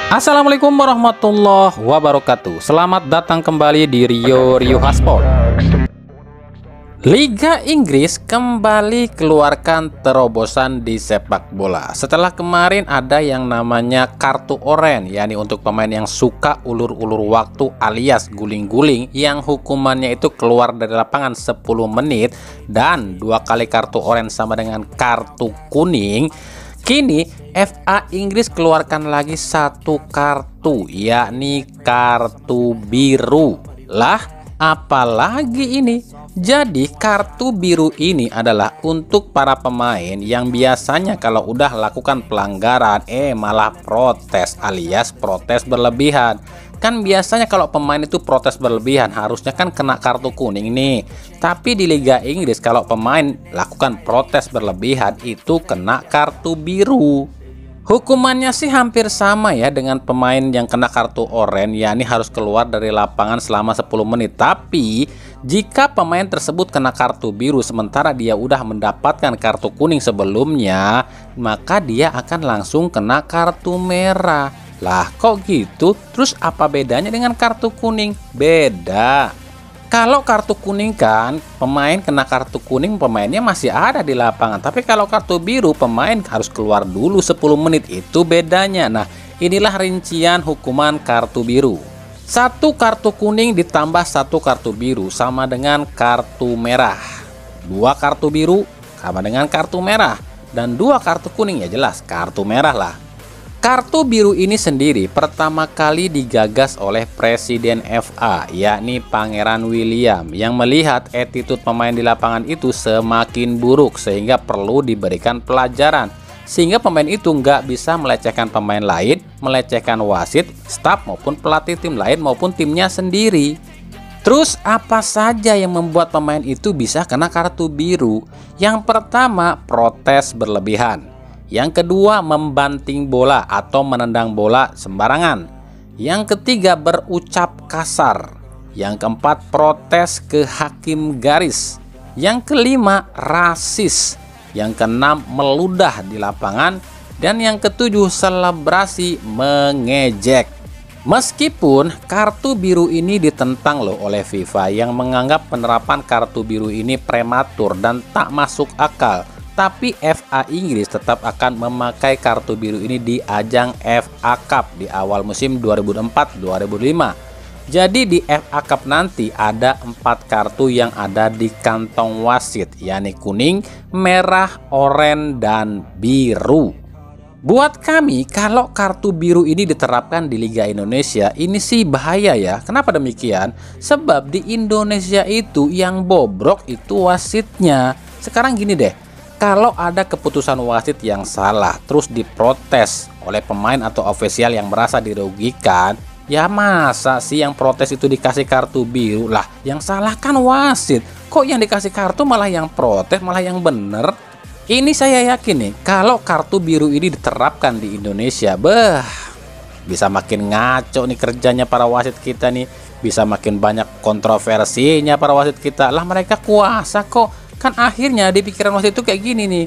Assalamualaikum warahmatullahi wabarakatuh. Selamat datang kembali di Rio Haspol. Liga Inggris kembali keluarkan terobosan di sepak bola. Setelah kemarin ada yang namanya kartu oranye, yakni untuk pemain yang suka ulur-ulur waktu alias guling-guling, yang hukumannya itu keluar dari lapangan 10 menit dan 2 kali kartu oranye sama dengan kartu kuning. Kini FA Inggris keluarkan lagi satu kartu, yakni kartu biru. Lah, apalagi ini? Jadi kartu biru ini adalah untuk para pemain yang biasanya kalau udah lakukan pelanggaran malah protes alias protes berlebihan. Kan biasanya kalau pemain itu protes berlebihan harusnya kan kena kartu kuning nih. Tapi di Liga Inggris kalau pemain lakukan protes berlebihan itu kena kartu biru. Hukumannya sih hampir sama ya dengan pemain yang kena kartu oranye, yakni harus keluar dari lapangan selama 10 menit. Tapi jika pemain tersebut kena kartu biru sementara dia udah mendapatkan kartu kuning sebelumnya, maka dia akan langsung kena kartu merah. Lah kok gitu? Terus apa bedanya dengan kartu kuning? Beda. Kalau kartu kuning kan pemain kena kartu kuning pemainnya masih ada di lapangan. Tapi kalau kartu biru pemain harus keluar dulu 10 menit, itu bedanya. Nah, inilah rincian hukuman kartu biru. Satu kartu kuning ditambah satu kartu biru sama dengan kartu merah. 2 kartu biru sama dengan kartu merah. Dan 2 kartu kuning ya jelas kartu merah lah. Kartu biru ini sendiri pertama kali digagas oleh Presiden FA, yakni Pangeran William, yang melihat attitude pemain di lapangan itu semakin buruk sehingga perlu diberikan pelajaran. Sehingga pemain itu nggak bisa melecehkan pemain lain, melecehkan wasit, staf maupun pelatih tim lain maupun timnya sendiri. Terus apa saja yang membuat pemain itu bisa kena kartu biru? Yang pertama, protes berlebihan. Yang kedua, membanting bola atau menendang bola sembarangan. Yang ketiga, berucap kasar. Yang keempat, protes ke hakim garis. Yang kelima, rasis. Yang keenam, meludah di lapangan. Dan yang ketujuh, selebrasi mengejek. Meskipun kartu biru ini ditentang loh oleh FIFA yang menganggap penerapan kartu biru ini prematur dan tak masuk akal. Tapi FA Inggris tetap akan memakai kartu biru ini di ajang FA Cup di awal musim 2004-2005. Jadi di FA Cup nanti ada 4 kartu yang ada di kantong wasit, yakni kuning, merah, oranye, dan biru. Buat kami, kalau kartu biru ini diterapkan di Liga Indonesia, ini sih bahaya ya. Kenapa demikian? Sebab di Indonesia itu yang bobrok itu wasitnya. Sekarang gini deh. Kalau ada keputusan wasit yang salah terus diprotes oleh pemain atau ofisial yang merasa dirugikan, ya masa sih yang protes itu dikasih kartu biru? Lah yang salah kan wasit, kok yang dikasih kartu malah yang protes, malah yang bener? Ini saya yakin nih, kalau kartu biru ini diterapkan di Indonesia, bisa makin ngaco nih kerjanya para wasit kita nih, bisa makin banyak kontroversinya para wasit kita. Lah mereka kuasa kok. Kan akhirnya di pikiran wasit itu kayak gini nih,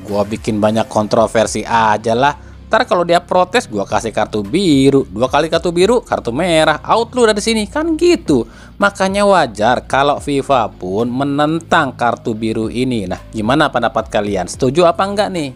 gua bikin banyak kontroversi aja lah, ntar kalau dia protes gua kasih kartu biru, 2 kali kartu biru, kartu merah, out lu dari sini, kan gitu. Makanya wajar kalau FIFA pun menentang kartu biru ini. Nah, gimana pendapat kalian? Setuju apa enggak nih?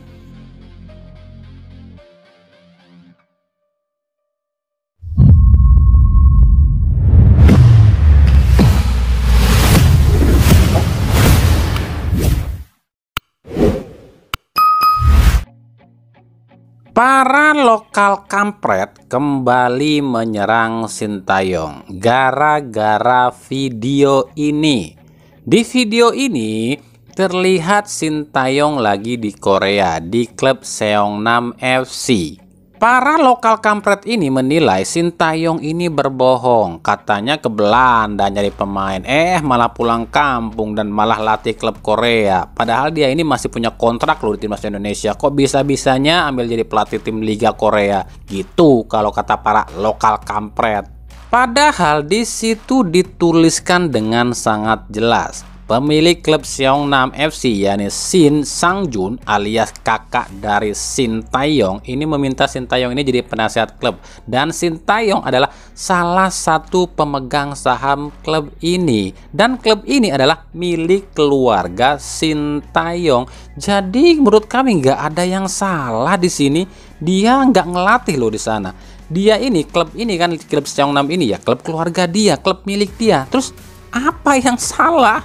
Para lokal kampret kembali menyerang Sintayong gara-gara video ini. Di video ini terlihat Sintayong lagi di Korea di klub Seongnam FC. Para lokal kampret ini menilai Sintayong ini berbohong. Katanya ke Belanda nyari pemain, malah pulang kampung dan malah latih klub Korea. Padahal dia ini masih punya kontrak loh di timnas Indonesia. Kok bisa-bisanya ambil jadi pelatih tim Liga Korea? Gitu kalau kata para lokal kampret. Padahal di situ dituliskan dengan sangat jelas, pemilik klub Seongnam FC yakni Shin Sang-jun alias kakak dari Shin Tae-yong ini meminta Shin Tae-yong ini jadi penasehat klub, dan Shin Tae-yong adalah salah satu pemegang saham klub ini, dan klub ini adalah milik keluarga Shin Tae-yong. Jadi menurut kami nggak ada yang salah di sini. Dia nggak ngelatih loh di sana. Dia ini klub ini kan, klub Seongnam ini ya klub keluarga dia, klub milik dia. Terus apa yang salah?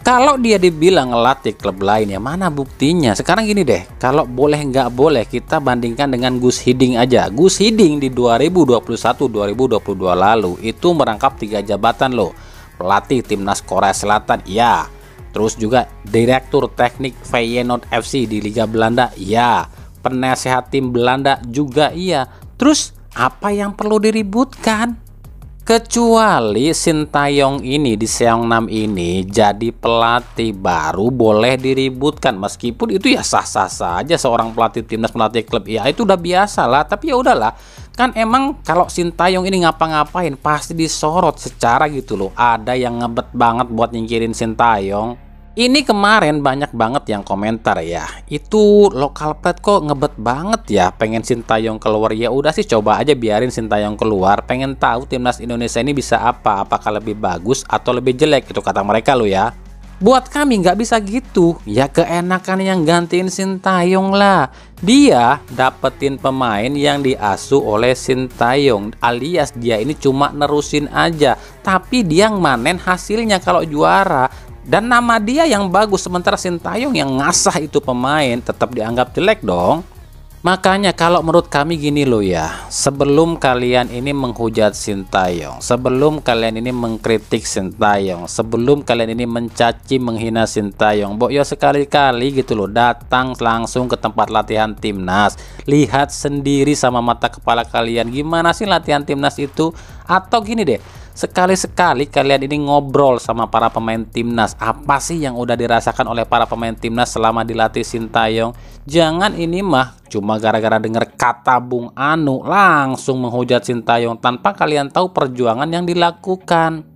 Kalau dia dibilang ngelatih klub lain, ya mana buktinya? Sekarang gini deh, kalau boleh nggak boleh kita bandingkan dengan Gus Hiding aja. Gus Hiding di 2021-2022 lalu itu merangkap 3 jabatan loh. Pelatih timnas Korea Selatan, ya. Terus juga direktur teknik Feyenoord FC di Liga Belanda, ya. Penasehat tim Belanda juga, iya. Terus apa yang perlu diributkan? Kecuali Shin Tae-yong ini di Seongnam ini jadi pelatih baru boleh diributkan, meskipun itu ya sah-sah saja seorang pelatih timnas melatih klub, ya itu udah biasa lah. Tapi ya udahlah, kan emang kalau Shin Tae-yong ini ngapa-ngapain pasti disorot secara gitu loh. Ada yang ngebet banget buat nyingkirin Shin Tae-yong. Ini kemarin banyak banget yang komentar ya, itu lokal plat kok ngebet banget ya, pengen Shin Tae-yong keluar. Ya udah sih, coba aja biarin Shin Tae-yong keluar, pengen tahu timnas Indonesia ini bisa apa, apakah lebih bagus atau lebih jelek, itu kata mereka lo ya. Buat kami nggak bisa gitu, ya keenakan yang gantiin Shin Tae-yong lah. Dia dapetin pemain yang diasuh oleh Shin Tae-yong, alias dia ini cuma nerusin aja, tapi dia manen hasilnya kalau juara. Dan nama dia yang bagus, sementara Shin Tae-yong yang ngasah itu pemain, tetap dianggap jelek dong. Makanya kalau menurut kami gini loh ya, sebelum kalian ini menghujat Shin Tae-yong, sebelum kalian ini mengkritik Shin Tae-yong, sebelum kalian ini mencaci menghina Shin Tae-yong, yo sekali-kali gitu loh datang langsung ke tempat latihan timnas, lihat sendiri sama mata kepala kalian gimana sih latihan timnas itu. Atau gini deh, sekali-sekali kalian ini ngobrol sama para pemain timnas, apa sih yang udah dirasakan oleh para pemain timnas selama dilatih Shin Tae-yong. Jangan ini mah cuma gara-gara denger kata Bung Anu langsung menghujat Shin Tae-yong tanpa kalian tahu perjuangan yang dilakukan.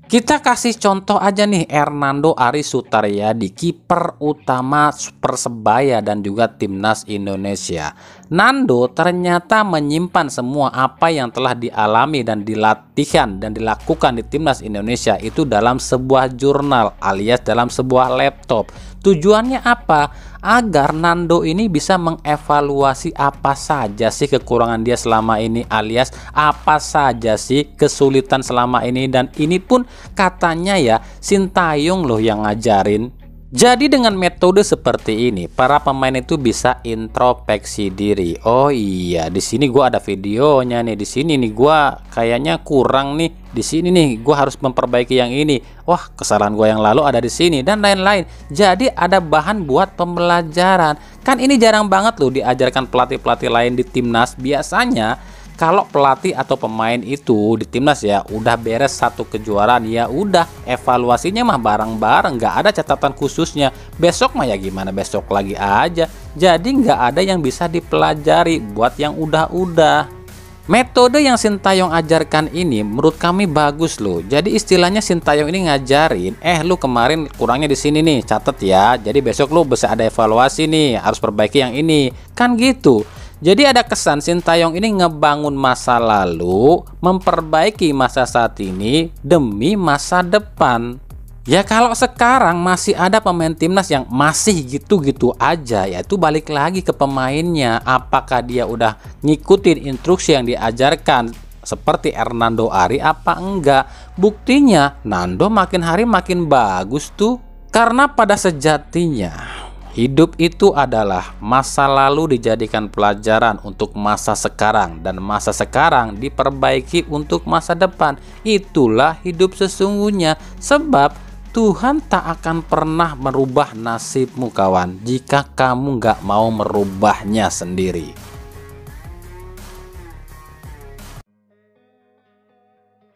Kita kasih contoh aja nih, Hernando Ari Sutaryadi, kiper utama Persebaya dan juga timnas Indonesia. Nando ternyata menyimpan semua apa yang telah dialami dan dilatihkan dan dilakukan di timnas Indonesia itu dalam sebuah jurnal alias dalam sebuah laptop. Tujuannya apa? Agar Nando ini bisa mengevaluasi apa saja sih kekurangan dia selama ini, alias apa saja sih kesulitan selama ini. Dan ini pun katanya ya Shin Tae-yong loh yang ngajarin. Jadi dengan metode seperti ini para pemain itu bisa introspeksi diri. Oh iya, di sini gua ada videonya nih. Di sini nih gua kayaknya kurang nih. Di sini nih gua harus memperbaiki yang ini. Wah, kesalahan gua yang lalu ada di sini dan lain-lain. Jadi ada bahan buat pembelajaran. Kan ini jarang banget loh diajarkan pelatih-pelatih lain di timnas. Biasanya kalau pelatih atau pemain itu di timnas ya udah beres satu kejuaraan, ya udah evaluasinya mah bareng-bareng, nggak ada catatan khususnya. Besok mah ya gimana besok lagi aja. Jadi nggak ada yang bisa dipelajari buat yang udah-udah. Metode yang Shin Tae-yong ajarkan ini menurut kami bagus loh. Jadi istilahnya Shin Tae-yong ini ngajarin, lu kemarin kurangnya di sini nih, catet ya. Jadi besok lu bisa ada evaluasi nih, harus perbaiki yang ini. Kan gitu. Jadi ada kesan Shin Tae-yong ini ngebangun masa lalu, memperbaiki masa saat ini demi masa depan. Ya kalau sekarang masih ada pemain timnas yang masih gitu-gitu aja, ya itu balik lagi ke pemainnya. Apakah dia udah ngikutin instruksi yang diajarkan seperti Hernando Ari apa enggak? Buktinya Nando makin hari makin bagus tuh. Karena pada sejatinya hidup itu adalah masa lalu dijadikan pelajaran untuk masa sekarang, dan masa sekarang diperbaiki untuk masa depan. Itulah hidup sesungguhnya, sebab Tuhan tak akan pernah merubah nasibmu kawan, jika kamu nggak mau merubahnya sendiri.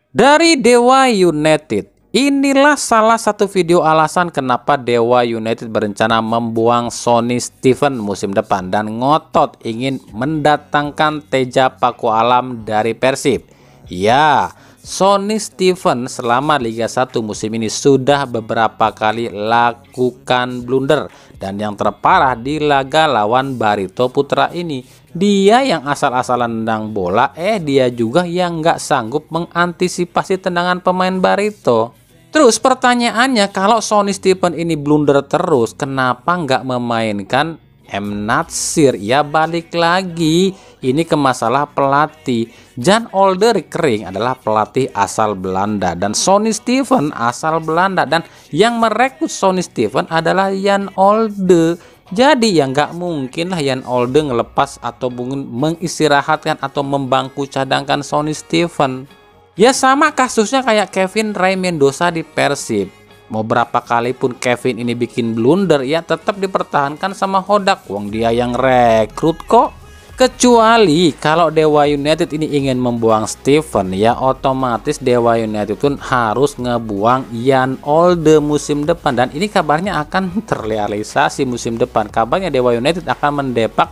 Dari Dewa United. Inilah salah satu video alasan kenapa Dewa United berencana membuang Sonny Steven musim depan dan ngotot ingin mendatangkan Teja Pakualam dari Persib. Ya, Sonny Stephen selama Liga 1 musim ini sudah beberapa kali lakukan blunder, dan yang terparah di laga lawan Barito Putra ini, dia yang asal-asalan nendang bola, dia juga yang nggak sanggup mengantisipasi tendangan pemain Barito. Terus pertanyaannya, kalau Sonny Stephen ini blunder terus, kenapa nggak memainkan M. Natsir? Ya balik lagi, ini ke masalah pelatih. Jan Olde Rickering adalah pelatih asal Belanda dan Sonny Stephen asal Belanda, dan yang merekrut Sonny Stephen adalah Jan Olde. Jadi ya nggak mungkin lah Jan Olde ngelepas atau mengistirahatkan atau membangku cadangkan Sonny Stephen. Ya sama kasusnya kayak Kevin Ray Mendoza di Persib. Mau berapa kali pun Kevin ini bikin blunder, ya tetap dipertahankan sama Hodak. Wong dia yang rekrut kok. Kecuali kalau Dewa United ini ingin membuang Stephen, ya otomatis Dewa United pun harus ngebuang Jan Olde musim depan. Dan ini kabarnya akan terrealisasi musim depan. Kabarnya Dewa United akan mendepak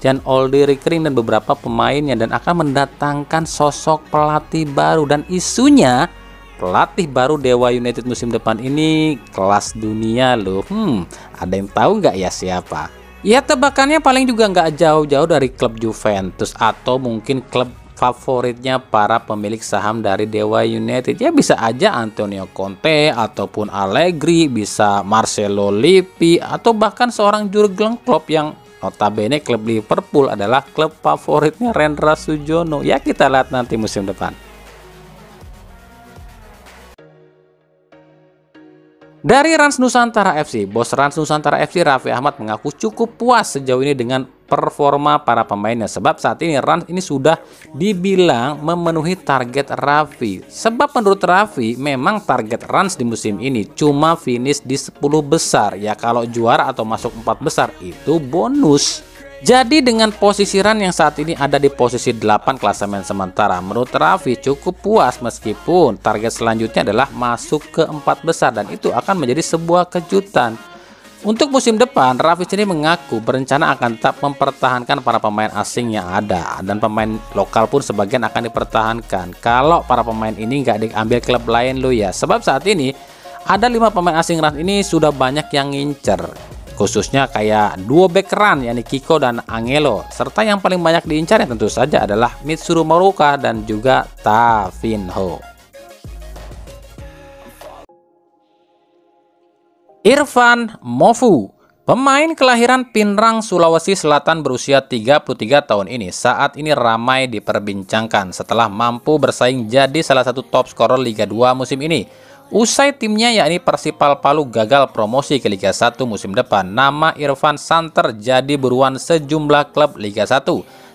Jan Olde Rickering dan beberapa pemainnya, dan akan mendatangkan sosok pelatih baru. Dan isunya pelatih baru Dewa United musim depan ini kelas dunia loh. Ada yang tahu nggak ya siapa? Ya tebakannya paling juga nggak jauh-jauh dari klub Juventus atau mungkin klub favoritnya para pemilik saham dari Dewa United. Ya bisa aja Antonio Conte ataupun Allegri, bisa Marcelo Lippi, atau bahkan seorang Jurgen Klopp yang notabene klub Liverpool adalah klub favoritnya Rendra Sujono. Ya kita lihat nanti musim depan. Dari Rans Nusantara FC, bos Rans Nusantara FC Raffi Ahmad mengaku cukup puas sejauh ini dengan performa para pemainnya, sebab saat ini Rans ini sudah dibilang memenuhi target Raffi. Sebab menurut Raffi memang target Rans di musim ini cuma finish di 10 besar. Ya kalau juara atau masuk 4 besar itu bonus. Jadi dengan posisi Rans yang saat ini ada di posisi 8 klasemen sementara, menurut Raffi cukup puas meskipun target selanjutnya adalah masuk ke 4 besar, dan itu akan menjadi sebuah kejutan. Untuk musim depan, Raffi sendiri mengaku berencana akan tetap mempertahankan para pemain asing yang ada, dan pemain lokal pun sebagian akan dipertahankan. Kalau para pemain ini nggak diambil klub lain lo ya, sebab saat ini ada 5 pemain asing Rans ini sudah banyak yang ngincer. Khususnya kayak duo back Rans, yakni Kiko dan Angelo, serta yang paling banyak diincar yang tentu saja adalah Mitsuru Moruka dan juga Tavinho. Irfan Mofu, pemain kelahiran Pinrang, Sulawesi Selatan berusia 33 tahun ini saat ini ramai diperbincangkan setelah mampu bersaing jadi salah satu top scorer Liga 2 musim ini. Usai timnya yakni Persipal Palu gagal promosi ke Liga 1 musim depan, nama Irfan santer jadi buruan sejumlah klub Liga 1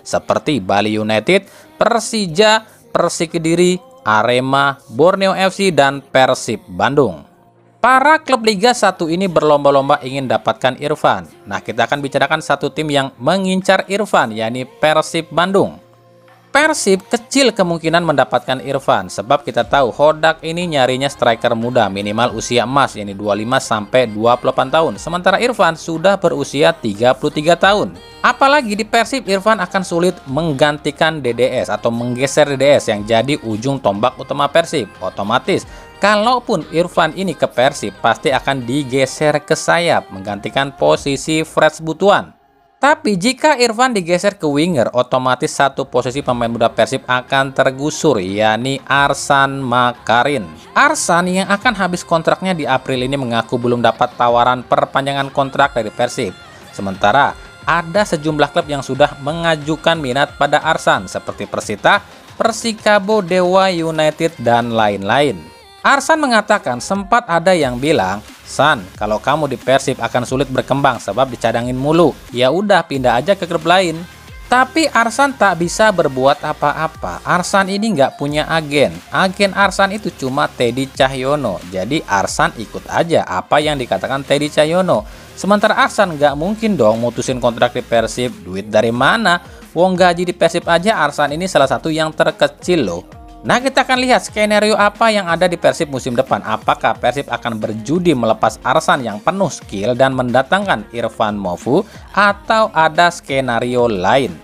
seperti Bali United, Persija, Persik Kediri, Arema, Borneo FC, dan Persib Bandung. Para klub Liga 1 ini berlomba-lomba ingin dapatkan Irfan. Nah, kita akan bicarakan satu tim yang mengincar Irfan, yakni Persib Bandung. Persib kecil kemungkinan mendapatkan Irfan, sebab kita tahu Hodak ini nyarinya striker muda minimal usia emas, yakni 25 sampai 28 tahun. Sementara Irfan sudah berusia 33 tahun. Apalagi di Persib, Irfan akan sulit menggantikan DDS atau menggeser DDS yang jadi ujung tombak utama Persib. Otomatis kalaupun Irfan ini ke Persib, pasti akan digeser ke sayap menggantikan posisi Freds Butuan. Tapi jika Irfan digeser ke winger, otomatis satu posisi pemain muda Persib akan tergusur, yakni Arsan Makarin. Arsan yang akan habis kontraknya di April ini mengaku belum dapat tawaran perpanjangan kontrak dari Persib. Sementara ada sejumlah klub yang sudah mengajukan minat pada Arsan seperti Persita, Persikabo, Dewa United, dan lain-lain. Arsan mengatakan sempat ada yang bilang, "San, kalau kamu di Persib akan sulit berkembang sebab dicadangin mulu. Ya udah pindah aja ke klub lain." Tapi Arsan tak bisa berbuat apa-apa. Arsan ini nggak punya agen. Agen Arsan itu cuma Teddy Cahyono. Jadi Arsan ikut aja apa yang dikatakan Teddy Cahyono. Sementara Arsan nggak mungkin dong mutusin kontrak di Persib. Duit dari mana? Wong gaji di Persib aja Arsan ini salah satu yang terkecil loh. Nah, kita akan lihat skenario apa yang ada di Persib musim depan. Apakah Persib akan berjudi melepas Arsan yang penuh skill dan mendatangkan Irfan Mofu, atau ada skenario lain?